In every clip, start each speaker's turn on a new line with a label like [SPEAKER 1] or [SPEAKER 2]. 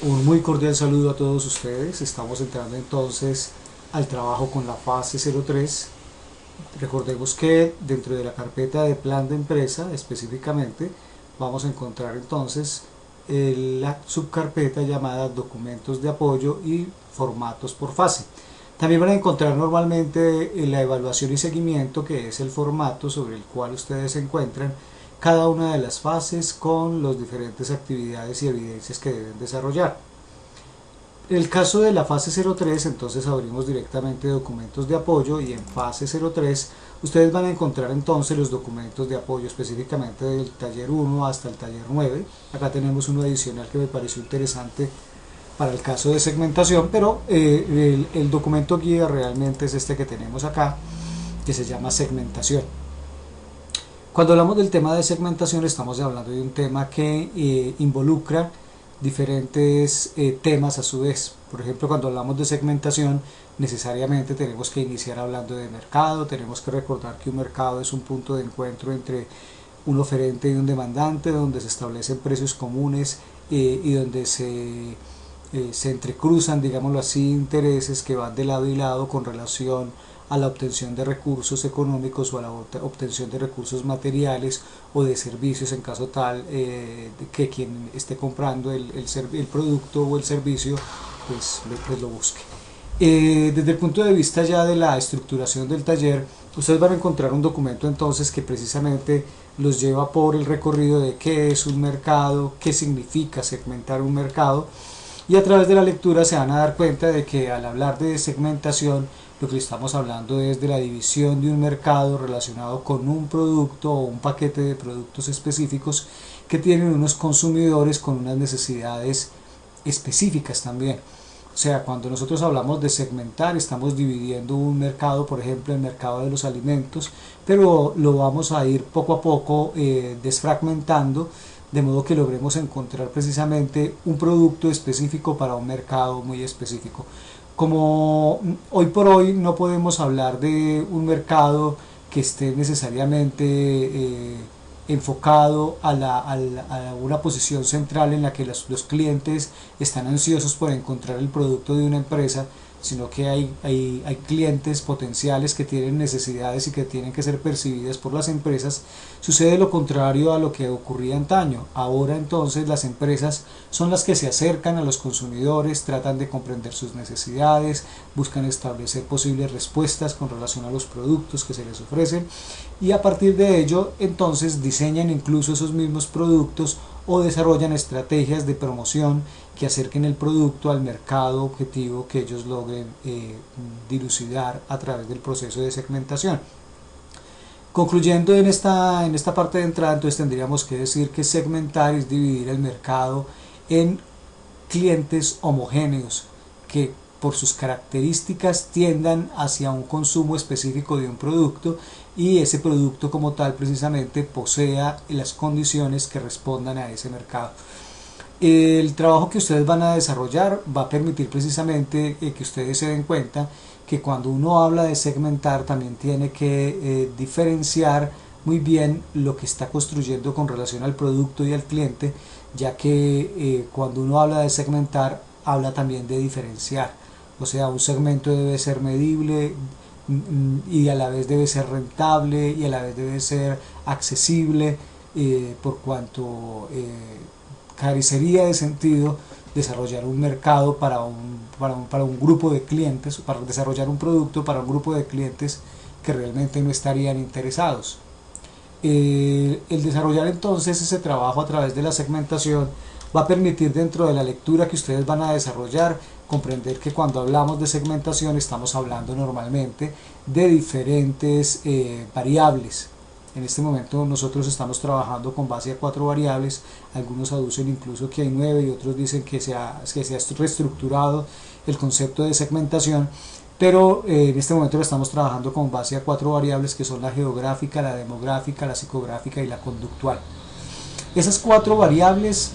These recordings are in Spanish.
[SPEAKER 1] Un muy cordial saludo a todos ustedes. Estamos entrando entonces al trabajo con la fase 03. Recordemos que dentro de la carpeta de plan de empresa específicamente vamos a encontrar entonces la subcarpeta llamada documentos de apoyo y formatos por fase. También van a encontrar normalmente la evaluación y seguimiento, que es el formato sobre el cual ustedes se encuentran cada una de las fases con las diferentes actividades y evidencias que deben desarrollar. En el caso de la fase 03, entonces abrimos directamente documentos de apoyo, y en fase 03 ustedes van a encontrar entonces los documentos de apoyo específicamente del taller 1 hasta el taller 9. Acá tenemos uno adicional que me pareció interesante para el caso de segmentación, pero el documento guía realmente es este que tenemos acá, que se llama segmentación. Cuando hablamos del tema de segmentación estamos hablando de un tema que involucra diferentes temas a su vez. Por ejemplo, cuando hablamos de segmentación necesariamente tenemos que iniciar hablando de mercado. Tenemos que recordar que un mercado es un punto de encuentro entre un oferente y un demandante, donde se establecen precios comunes y donde se entrecruzan, digámoslo así, intereses que van de lado y lado con relación a la obtención de recursos económicos o a la obtención de recursos materiales o de servicios, en caso tal que quien esté comprando el producto o el servicio pues lo busque. Desde el punto de vista ya de la estructuración del taller, ustedes van a encontrar un documento entonces que precisamente los lleva por el recorrido de qué es un mercado, qué significa segmentar un mercado, y a través de la lectura se van a dar cuenta de que al hablar de segmentación lo que estamos hablando es de la división de un mercado relacionado con un producto o un paquete de productos específicos que tienen unos consumidores con unas necesidades específicas también. O sea, cuando nosotros hablamos de segmentar, estamos dividiendo un mercado, por ejemplo, el mercado de los alimentos, pero lo vamos a ir poco a poco desfragmentando, de modo que logremos encontrar precisamente un producto específico para un mercado muy específico. Como hoy por hoy no podemos hablar de un mercado que esté necesariamente enfocado a una posición central en la que los clientes están ansiosos por encontrar el producto de una empresa, sino que hay clientes potenciales que tienen necesidades y que tienen que ser percibidas por las empresas. Sucede lo contrario a lo que ocurría antaño. Ahora entonces las empresas son las que se acercan a los consumidores, tratan de comprender sus necesidades, buscan establecer posibles respuestas con relación a los productos que se les ofrecen, y a partir de ello entonces diseñan incluso esos mismos productos o desarrollan estrategias de promoción que acerquen el producto al mercado objetivo que ellos logren dilucidar a través del proceso de segmentación. Concluyendo en esta parte de entrada, entonces tendríamos que decir que segmentar es dividir el mercado en clientes homogéneos que por sus características tiendan hacia un consumo específico de un producto, y ese producto como tal precisamente posea las condiciones que respondan a ese mercado. El trabajo que ustedes van a desarrollar va a permitir precisamente que ustedes se den cuenta que cuando uno habla de segmentar también tiene que diferenciar muy bien lo que está construyendo con relación al producto y al cliente, ya que cuando uno habla de segmentar habla también de diferenciar. O sea, un segmento debe ser medible y a la vez debe ser rentable y a la vez debe ser accesible, por cuanto carecería de sentido desarrollar un mercado para un grupo de clientes, para desarrollar un producto para un grupo de clientes que realmente no estarían interesados. El desarrollar entonces ese trabajo a través de la segmentación va a permitir, dentro de la lectura que ustedes van a desarrollar, comprender que cuando hablamos de segmentación estamos hablando normalmente de diferentes variables. En este momento nosotros estamos trabajando con base a 4 variables, algunos aducen incluso que hay 9 y otros dicen que se ha reestructurado el concepto de segmentación, pero en este momento lo estamos trabajando con base a 4 variables, que son la geográfica, la demográfica, la psicográfica y la conductual. Esas 4 variables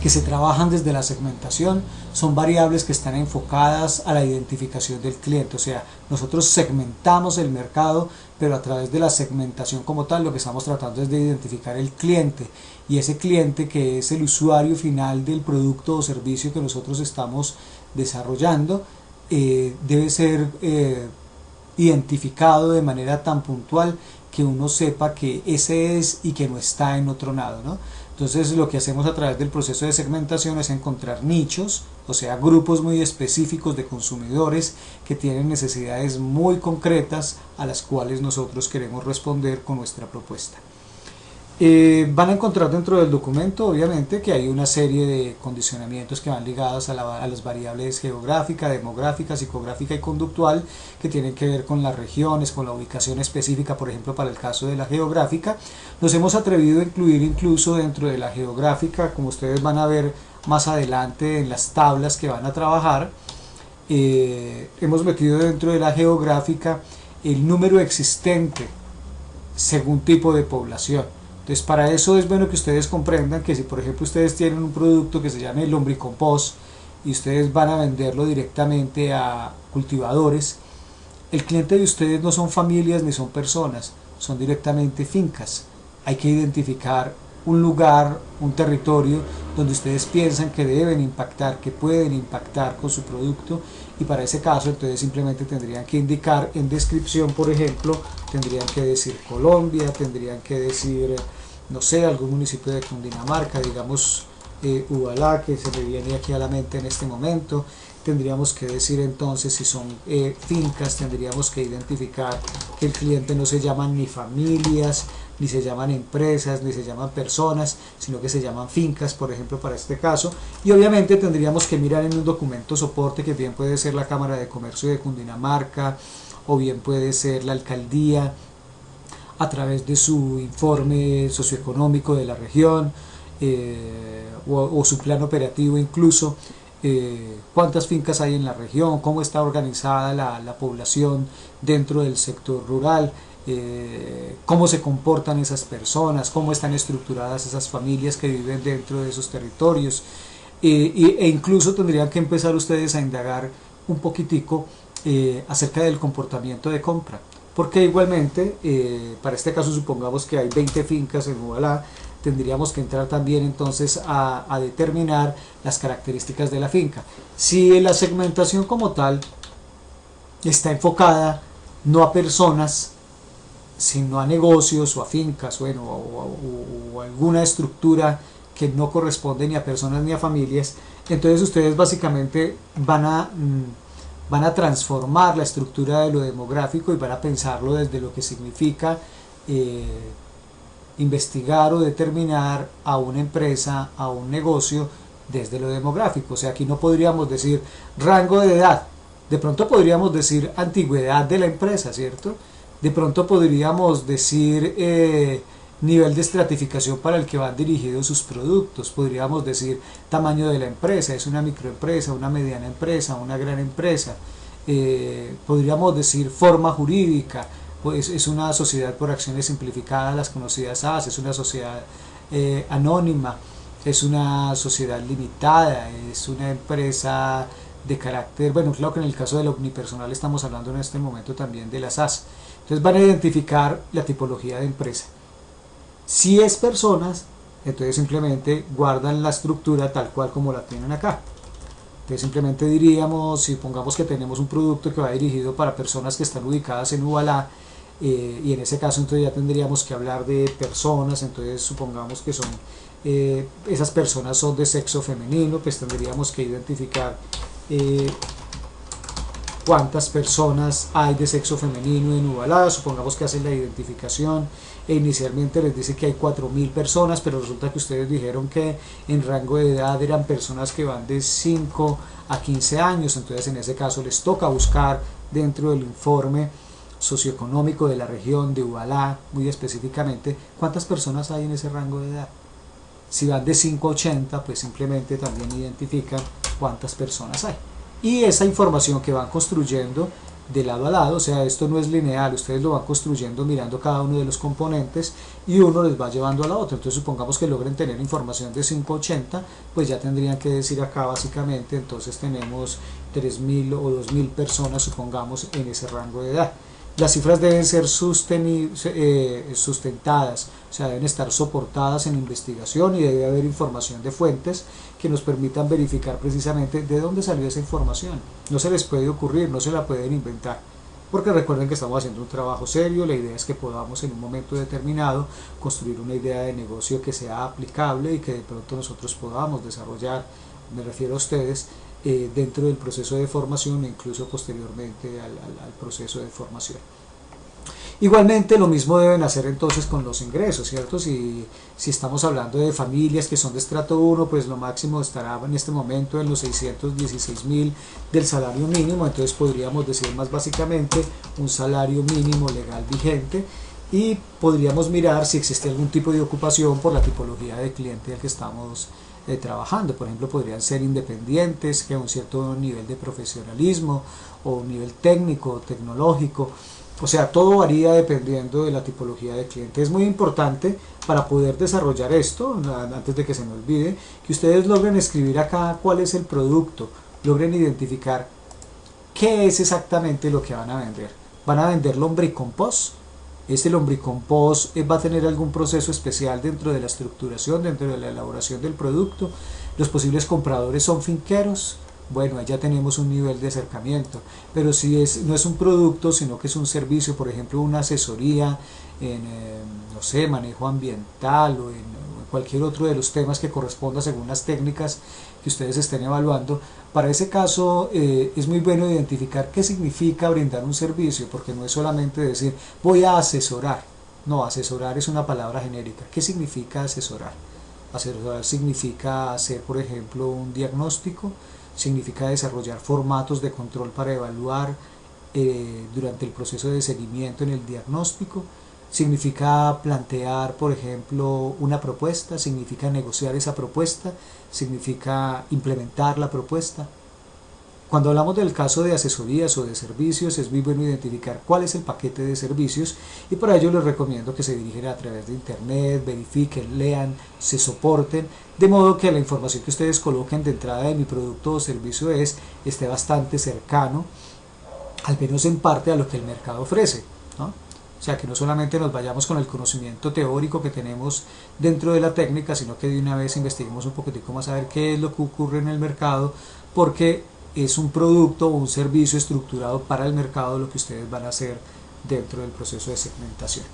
[SPEAKER 1] que se trabajan desde la segmentación son variables que están enfocadas a la identificación del cliente. O sea, nosotros segmentamos el mercado pero a través de la segmentación como tal lo que estamos tratando es de identificar el cliente, y ese cliente, que es el usuario final del producto o servicio que nosotros estamos desarrollando, debe ser identificado de manera tan puntual que uno sepa que ese es y que no está en otro lado, ¿no? Entonces lo que hacemos a través del proceso de segmentación es encontrar nichos, o sea, grupos muy específicos de consumidores que tienen necesidades muy concretas a las cuales nosotros queremos responder con nuestra propuesta. Van a encontrar dentro del documento, obviamente, que hay una serie de condicionamientos que van ligados a las variables geográfica, demográfica, psicográfica y conductual, que tienen que ver con las regiones, con la ubicación específica. Por ejemplo, para el caso de la geográfica, nos hemos atrevido a incluir incluso dentro de la geográfica, como ustedes van a ver más adelante en las tablas que van a trabajar, hemos metido dentro de la geográfica el número existente según tipo de población. Entonces, para eso es bueno que ustedes comprendan que si por ejemplo ustedes tienen un producto que se llame lombricompost y ustedes van a venderlo directamente a cultivadores, el cliente de ustedes no son familias ni son personas, son directamente fincas. Hay que identificar un lugar, un territorio donde ustedes piensan que deben impactar, que pueden impactar con su producto, y para ese caso entonces simplemente tendrían que indicar en descripción, por ejemplo, tendrían que decir Colombia, tendrían que decir, no sé, algún municipio de Cundinamarca, digamos Ubalá, que se me viene aquí a la mente en este momento. Tendríamos que decir entonces si son fincas, tendríamos que identificar que el cliente no se llaman ni familias, ni se llaman empresas, ni se llaman personas, sino que se llaman fincas, por ejemplo, para este caso. Y obviamente tendríamos que mirar en un documento soporte, que bien puede ser la Cámara de Comercio de Cundinamarca, o bien puede ser la alcaldía, a través de su informe socioeconómico de la región, o su plan operativo incluso. Cuántas fincas hay en la región, cómo está organizada la población dentro del sector rural, cómo se comportan esas personas, cómo están estructuradas esas familias que viven dentro de esos territorios, e incluso tendrían que empezar ustedes a indagar un poquitico acerca del comportamiento de compra, porque igualmente para este caso supongamos que hay 20 fincas en Ubalá, tendríamos que entrar también entonces a determinar las características de la finca. Si la segmentación como tal está enfocada no a personas, sino a negocios o a fincas, bueno, o alguna estructura que no corresponde ni a personas ni a familias, entonces ustedes básicamente van a transformar la estructura de lo demográfico y van a pensarlo desde lo que significa investigar o determinar a una empresa, a un negocio, desde lo demográfico. O sea, aquí no podríamos decir rango de edad, de pronto podríamos decir antigüedad de la empresa, ¿cierto? De pronto podríamos decir nivel de estratificación para el que van dirigidos sus productos, podríamos decir tamaño de la empresa, es una microempresa, una mediana empresa, una gran empresa, podríamos decir forma jurídica, pues es una sociedad por acciones simplificadas, las conocidas AS, es una sociedad anónima, es una sociedad limitada, es una empresa de carácter, bueno, claro que en el caso del omnipersonal estamos hablando en este momento también de las AS. Entonces van a identificar la tipología de empresa. Si es personas, entonces simplemente guardan la estructura tal cual como la tienen acá. Entonces simplemente diríamos, si pongamos que tenemos un producto que va dirigido para personas que están ubicadas en Ubalá, y en ese caso entonces ya tendríamos que hablar de personas, entonces supongamos que son esas personas son de sexo femenino, pues tendríamos que identificar cuántas personas hay de sexo femenino en Ubalá. Supongamos que hacen la identificación e inicialmente les dice que hay 4.000 personas, pero resulta que ustedes dijeron que en rango de edad eran personas que van de 5 a 15 años, entonces en ese caso les toca buscar dentro del informe socioeconómico de la región de Ubalá, muy específicamente, cuántas personas hay en ese rango de edad. Si van de 5 a 80, pues simplemente también identifican cuántas personas hay. Y esa información que van construyendo de lado a lado, o sea, esto no es lineal, ustedes lo van construyendo mirando cada uno de los componentes y uno les va llevando a la otra. Entonces supongamos que logren tener información de 5 a 80, pues ya tendrían que decir acá básicamente, entonces tenemos 3.000 o 2.000 personas, supongamos, en ese rango de edad. Las cifras deben ser sustentadas, o sea, deben estar soportadas en investigación y debe haber información de fuentes que nos permitan verificar precisamente de dónde salió esa información. No se les puede ocurrir, no se la pueden inventar, porque recuerden que estamos haciendo un trabajo serio. La idea es que podamos en un momento determinado construir una idea de negocio que sea aplicable y que de pronto nosotros podamos desarrollar, me refiero a ustedes, dentro del proceso de formación e incluso posteriormente al proceso de formación. Igualmente lo mismo deben hacer entonces con los ingresos, ¿cierto? Si estamos hablando de familias que son de estrato 1, pues lo máximo estará en este momento en los 616.000 del salario mínimo. Entonces podríamos decir más básicamente un salario mínimo legal vigente, y podríamos mirar si existe algún tipo de ocupación por la tipología de cliente al que estamos trabajando. Por ejemplo, podrían ser independientes, que a un cierto nivel de profesionalismo o un nivel técnico, tecnológico. O sea, todo varía dependiendo de la tipología de cliente. Es muy importante para poder desarrollar esto, antes de que se me olvide, que ustedes logren escribir acá cuál es el producto, logren identificar qué es exactamente lo que van a vender. ¿Van a vender lombricompost? Este lombricompost va a tener algún proceso especial dentro de la estructuración, dentro de la elaboración del producto. Los posibles compradores son finqueros. Bueno, ahí ya tenemos un nivel de acercamiento. Pero si no es un producto, sino que es un servicio, por ejemplo una asesoría en no sé, manejo ambiental o en cualquier otro de los temas que corresponda según las técnicas que ustedes estén evaluando, para ese caso es muy bueno identificar qué significa brindar un servicio, porque no es solamente decir voy a asesorar. No, asesorar es una palabra genérica. ¿Qué significa asesorar? Asesorar significa hacer, por ejemplo, un diagnóstico, significa desarrollar formatos de control para evaluar durante el proceso de seguimiento en el diagnóstico, significa plantear, por ejemplo, una propuesta, significa negociar esa propuesta, significa implementar la propuesta. Cuando hablamos del caso de asesorías o de servicios, es muy bueno identificar cuál es el paquete de servicios, y para ello les recomiendo que se dirijan a través de internet, verifiquen, lean, se soporten, de modo que la información que ustedes coloquen de entrada de mi producto o servicio esté bastante cercano, al menos en parte, a lo que el mercado ofrece, ¿no? O sea, que no solamente nos vayamos con el conocimiento teórico que tenemos dentro de la técnica, sino que de una vez investiguemos un poquitico más a ver qué es lo que ocurre en el mercado, porque es un producto o un servicio estructurado para el mercado lo que ustedes van a hacer dentro del proceso de segmentación.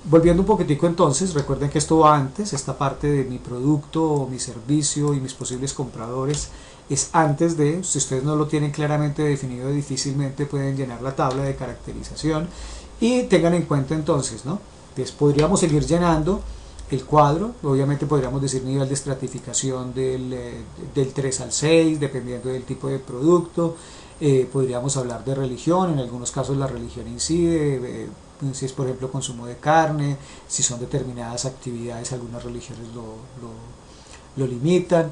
[SPEAKER 1] Volviendo un poquitico entonces, recuerden que esto va antes, esta parte de mi producto o mi servicio y mis posibles compradores es antes de. Si ustedes no lo tienen claramente definido, difícilmente pueden llenar la tabla de caracterización, y tengan en cuenta entonces, ¿no? Entonces podríamos seguir llenando el cuadro. Obviamente podríamos decir nivel de estratificación del 3 al 6, dependiendo del tipo de producto. Podríamos hablar de religión, en algunos casos la religión incide, si es por ejemplo consumo de carne, si son determinadas actividades, algunas religiones lo limitan.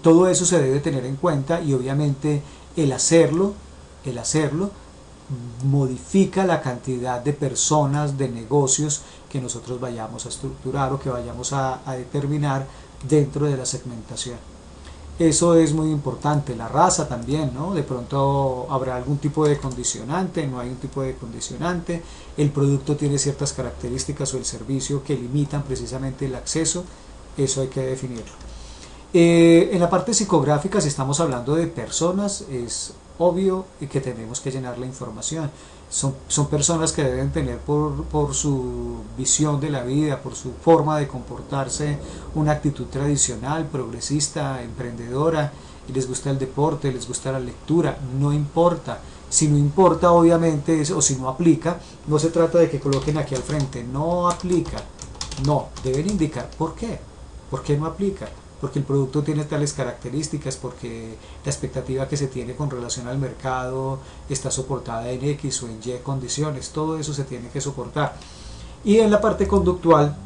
[SPEAKER 1] Todo eso se debe tener en cuenta, y obviamente el hacerlo modifica la cantidad de personas, de negocios que nosotros vayamos a estructurar o que vayamos a determinar dentro de la segmentación. Eso es muy importante. La raza también, ¿no? De pronto habrá algún tipo de condicionante, no hay un tipo de condicionante, el producto tiene ciertas características o el servicio que limitan precisamente el acceso. Eso hay que definirlo. En la parte psicográfica, si estamos hablando de personas, es obvio que tenemos que llenar la información. Son personas que deben tener por su visión de la vida, por su forma de comportarse, una actitud tradicional, progresista, emprendedora, y les gusta el deporte, les gusta la lectura, no importa. Si no importa, obviamente, o si no aplica, no se trata de que coloquen aquí al frente, no aplica. No, deben indicar por qué. ¿Por qué no aplica? Porque el producto tiene tales características, porque la expectativa que se tiene con relación al mercado está soportada en X o en Y condiciones. Todo eso se tiene que soportar. Y en la parte conductual,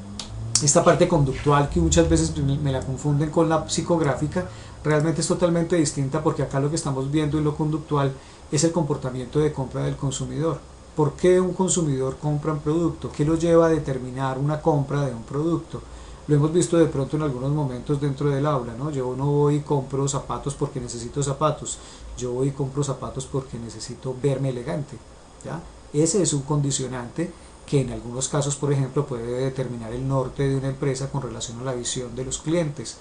[SPEAKER 1] esta parte conductual que muchas veces me la confunden con la psicográfica, realmente es totalmente distinta, porque acá lo que estamos viendo en lo conductual es el comportamiento de compra del consumidor. ¿Por qué un consumidor compra un producto? ¿Qué lo lleva a determinar una compra de un producto? Lo hemos visto de pronto en algunos momentos dentro del aula, ¿no? Yo no voy y compro zapatos porque necesito zapatos, yo voy y compro zapatos porque necesito verme elegante, ¿ya? Ese es un condicionante que en algunos casos, por ejemplo, puede determinar el norte de una empresa con relación a la visión de los clientes.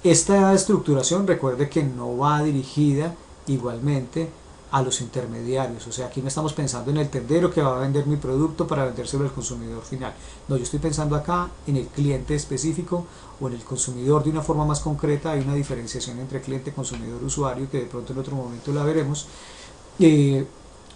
[SPEAKER 1] Esta estructuración, recuerde que no va dirigida igualmente a los intermediarios, o sea, aquí no estamos pensando en el tendero que va a vender mi producto para vendérselo al consumidor final. No, yo estoy pensando acá en el cliente específico o en el consumidor de una forma más concreta. Hay una diferenciación entre cliente, consumidor, usuario, que de pronto en otro momento la veremos,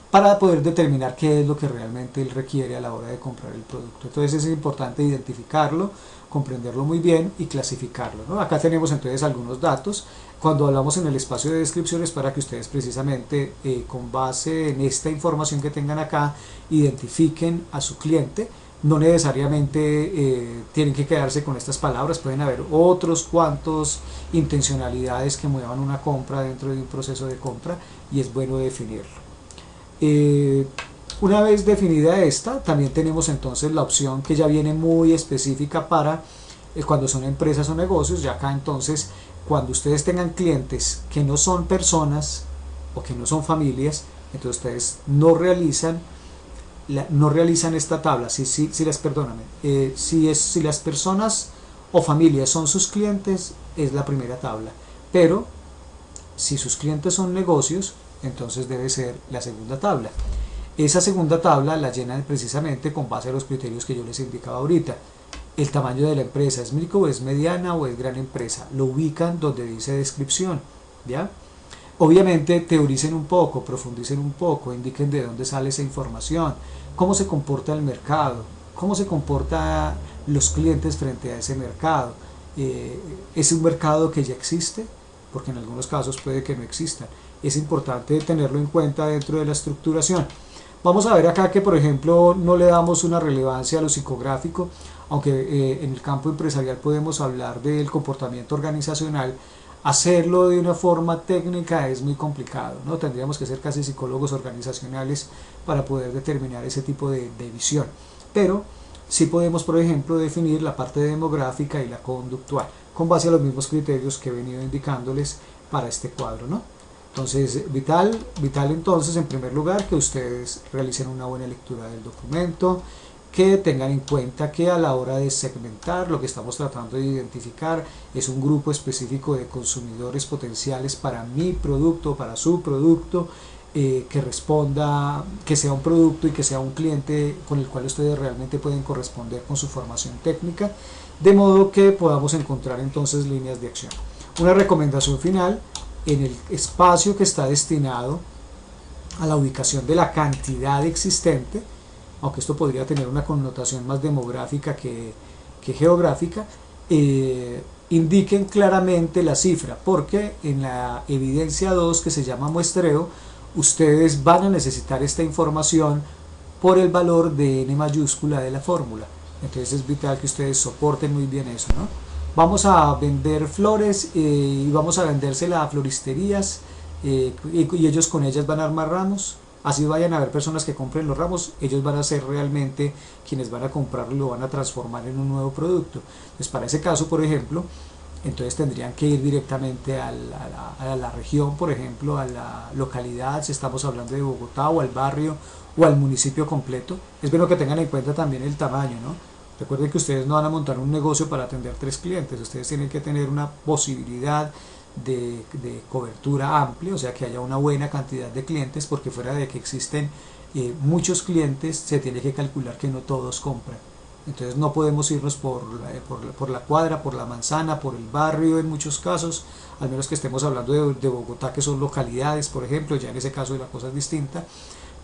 [SPEAKER 1] para poder determinar qué es lo que realmente él requiere a la hora de comprar el producto. Entonces es importante identificarlo, comprenderlo muy bien y clasificarlo, ¿no? Acá tenemos entonces algunos datos. Cuando hablamos en el espacio de descripciones, para que ustedes precisamente con base en esta información que tengan acá identifiquen a su cliente. No necesariamente tienen que quedarse con estas palabras, pueden haber otros cuantos intencionalidades que muevan una compra dentro de un proceso de compra y es bueno definirlo. Una vez definida esta, también tenemos entonces la opción que ya viene muy específica para cuando son empresas o negocios. Ya acá entonces, cuando ustedes tengan clientes que no son personas o que no son familias, entonces ustedes no realizan esta tabla. Si las personas o familias son sus clientes, es la primera tabla, pero si sus clientes son negocios, entonces debe ser la segunda tabla. Esa segunda tabla la llenan precisamente con base a los criterios que yo les indicaba ahorita. El tamaño de la empresa, ¿es micro, es mediana o es gran empresa? Lo ubican donde dice descripción, ¿ya? Obviamente teoricen un poco, profundicen un poco, indiquen de dónde sale esa información, cómo se comporta el mercado, cómo se comportan los clientes frente a ese mercado. ¿Es un mercado que ya existe? Porque en algunos casos puede que no exista. Es importante tenerlo en cuenta dentro de la estructuración. Vamos a ver acá que, por ejemplo, no le damos una relevancia a lo psicográfico, aunque en el campo empresarial podemos hablar del comportamiento organizacional. Hacerlo de una forma técnica es muy complicado, ¿no? Tendríamos que ser casi psicólogos organizacionales para poder determinar ese tipo de visión. Pero sí podemos, por ejemplo, definir la parte demográfica y la conductual, con base a los mismos criterios que he venido indicándoles para este cuadro, ¿no? Entonces, vital entonces, en primer lugar, que ustedes realicen una buena lectura del documento, que tengan en cuenta que a la hora de segmentar, lo que estamos tratando de identificar es un grupo específico de consumidores potenciales para mi producto, para su producto, que responda, que sea un producto y que sea un cliente con el cual ustedes realmente pueden corresponder con su formación técnica, de modo que podamos encontrar entonces líneas de acción. Una recomendación final: en el espacio que está destinado a la ubicación de la cantidad existente, aunque esto podría tener una connotación más demográfica que geográfica, indiquen claramente la cifra, porque en la evidencia 2, que se llama muestreo, ustedes van a necesitar esta información por el valor de n mayúscula de la fórmula. Entonces es vital que ustedes soporten muy bien eso, ¿no? Vamos a vender flores y vamos a vendérsela a floristerías y ellos con ellas van a armar ramos. Así vayan a haber personas que compren los ramos, ellos van a ser realmente quienes van a comprarlo y lo van a transformar en un nuevo producto. Entonces, para ese caso, por ejemplo, entonces tendrían que ir directamente a la región, por ejemplo, a la localidad, si estamos hablando de Bogotá, o al barrio o al municipio completo. Es bueno que tengan en cuenta también el tamaño, ¿no? Recuerden que ustedes no van a montar un negocio para atender 3 clientes, ustedes tienen que tener una posibilidad de cobertura amplia, o sea que haya una buena cantidad de clientes, porque fuera de que existen muchos clientes, se tiene que calcular que no todos compran. Entonces no podemos irnos por la cuadra, por la manzana, por el barrio en muchos casos, al menos que estemos hablando de Bogotá, que son localidades, por ejemplo, ya en ese caso la cosa es distinta.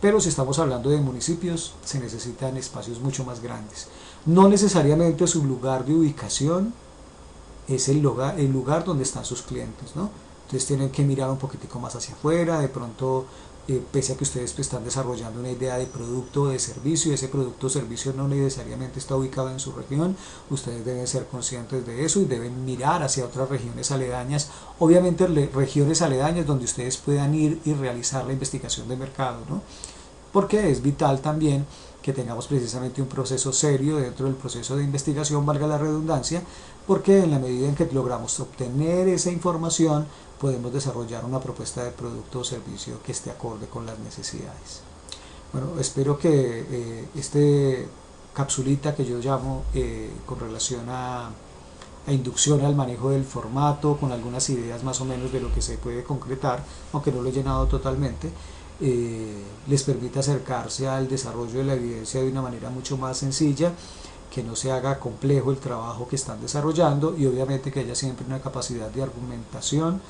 [SPEAKER 1] Pero si estamos hablando de municipios, se necesitan espacios mucho más grandes. No necesariamente su lugar de ubicación es el lugar donde están sus clientes, ¿no? Entonces tienen que mirar un poquitico más hacia afuera, de pronto, pese a que ustedes están desarrollando una idea de producto o de servicio, ese producto o servicio no necesariamente está ubicado en su región, ustedes deben ser conscientes de eso y deben mirar hacia otras regiones aledañas, obviamente regiones aledañas donde ustedes puedan ir y realizar la investigación de mercado, ¿no? Porque es vital también que tengamos precisamente un proceso serio dentro del proceso de investigación, valga la redundancia, porque en la medida en que logramos obtener esa información, podemos desarrollar una propuesta de producto o servicio que esté acorde con las necesidades. Bueno, espero que este capsulita que yo llamo con relación a inducción al manejo del formato, con algunas ideas más o menos de lo que se puede concretar, aunque no lo he llenado totalmente, les permita acercarse al desarrollo de la evidencia de una manera mucho más sencilla, que no se haga complejo el trabajo que están desarrollando y obviamente que haya siempre una capacidad de argumentación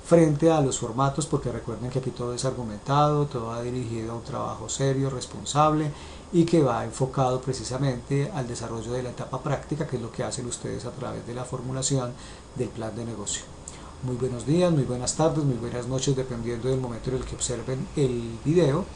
[SPEAKER 1] frente a los formatos, porque recuerden que aquí todo es argumentado, todo va dirigido a un trabajo serio, responsable y que va enfocado precisamente al desarrollo de la etapa práctica, que es lo que hacen ustedes a través de la formulación del plan de negocio. Muy buenos días, muy buenas tardes, muy buenas noches, dependiendo del momento en el que observen el video.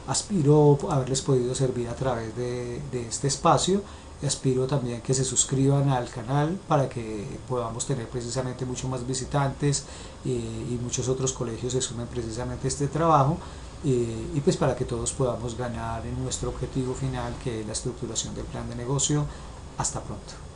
[SPEAKER 1] Aspiro a haberles podido servir a través de este espacio. Aspiro también que se suscriban al canal para que podamos tener precisamente mucho más visitantes y muchos otros colegios se sumen precisamente a este trabajo y pues para que todos podamos ganar en nuestro objetivo final, que es la estructuración del plan de negocio. Hasta pronto.